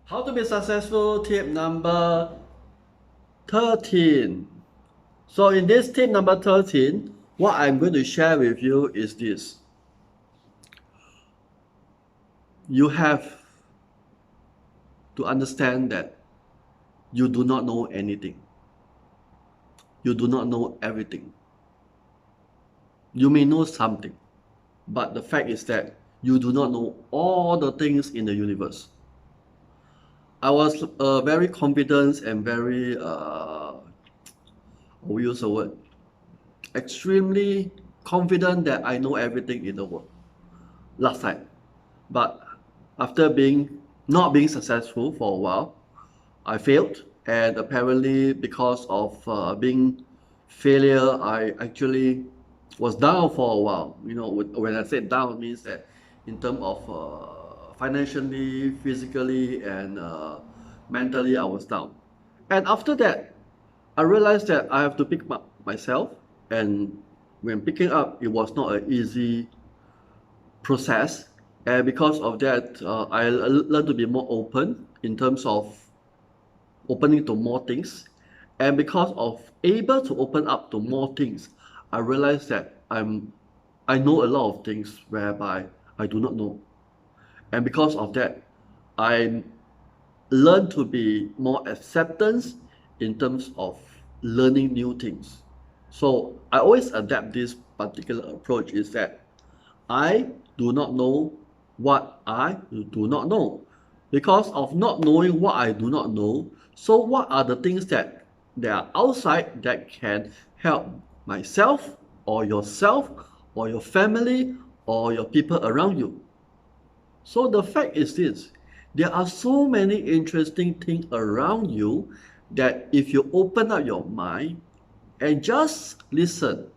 How to be successful, tip number 13. So in this tip number 13, what I'm going to share with you is this. You have to understand that you do not know anything. You do not know everything. You may know something, but the fact is that you do not know all the things in the universe. I was very confident and very, we use the word, extremely confident that I know everything in the world last time. But after not being successful for a while, I failed, and apparently because of being failure, I actually was down for a while. You know, when I say down, it means that in terms of financially, physically, and mentally, I was down. And after that, I realized that I have to pick up myself, and when picking up, it was not an easy process. And because of that, I learned to be more open in terms of opening to more things. And because of able to open up to more things, I realized that I know a lot of things whereby I do not know. And because of that, I learn to be more acceptance in terms of learning new things. So I always adapt this particular approach is that I do not know what I do not know. Because of not knowing what I do not know, so what are the things that are outside that can help myself or yourself or your family or your people around you? So the fact is this, there are so many interesting things around you that if you open up your mind and just listen,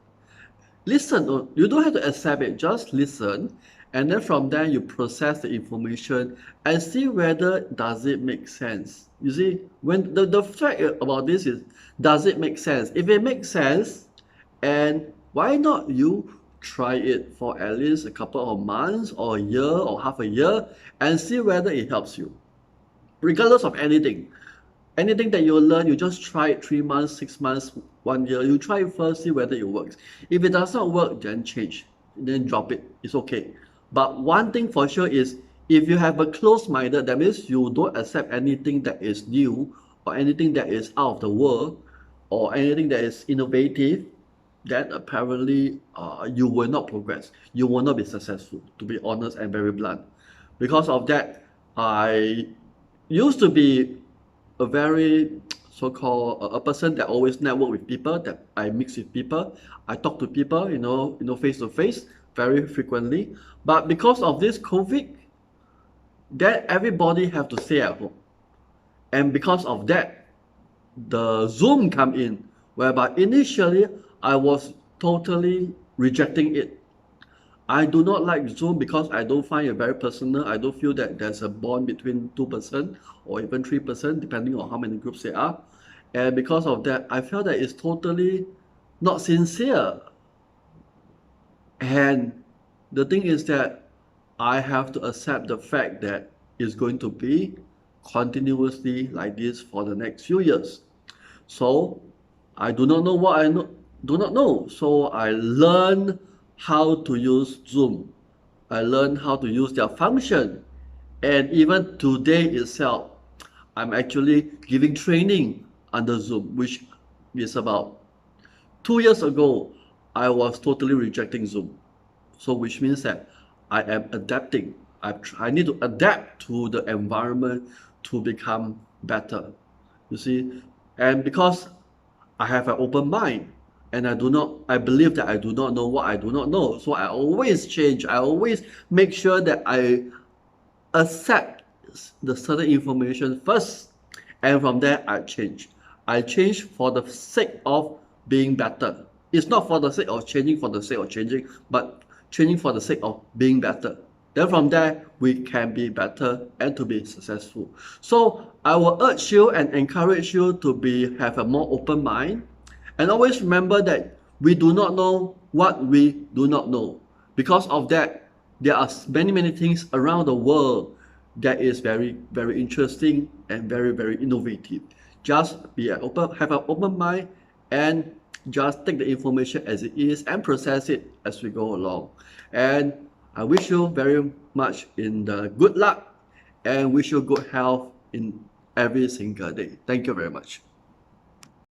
you don't have to accept it, just listen, and then from there you process the information and see whether does it make sense. You see, when the fact about this is, does it make sense? If it makes sense, and why not you try it for at least a couple of months or a year or half a year and see whether it helps you, regardless of anything that you learn. You just try it 3 months, 6 months, 1 year. You try it first, see whether it works. If it does not work, then change, then drop it. It's okay. But one thing for sure is, if you have a closed-minded, that means you don't accept anything that is new or anything that is out of the world or anything that is innovative, then apparently you will not progress. You will not be successful, to be honest and very blunt. Because of that, I used to be a very so-called a person that always network with people, that I mix with people, I talk to people, face to face very frequently. But because of this COVID, then everybody have to stay at home, and because of that, the Zoom come in, whereby initially I was totally rejecting it. I do not like Zoom because I don't find it very personal. I don't feel that there's a bond between 2% or even 3%, depending on how many groups there are. And because of that, I felt that it's totally not sincere. And the thing is that I have to accept the fact that it's going to be continuously like this for the next few years. So I do not know what do not know. So I learn how to use Zoom. I learned how to use their function. And even today itself, I'm actually giving training under Zoom, which is about 2 years ago, I was totally rejecting Zoom. So which means that I am adapting. I need to adapt to the environment to become better. You see, and because I have an open mind, and I believe that I do not know what I do not know. So I always change. I always make sure that I accept the certain information first, and from there I change. I change for the sake of being better. It's not for the sake of changing for the sake of changing, but changing for the sake of being better. Then from there, we can be better and to be successful. So I will urge you and encourage you to have a more open mind. And always remember that we do not know what we do not know. Because of that, there are many things around the world that is very, very interesting and very, very innovative. Just have an open mind and just take the information as it is and process it as we go along. And I wish you very much in the good luck and wish you good health in every single day. Thank you very much.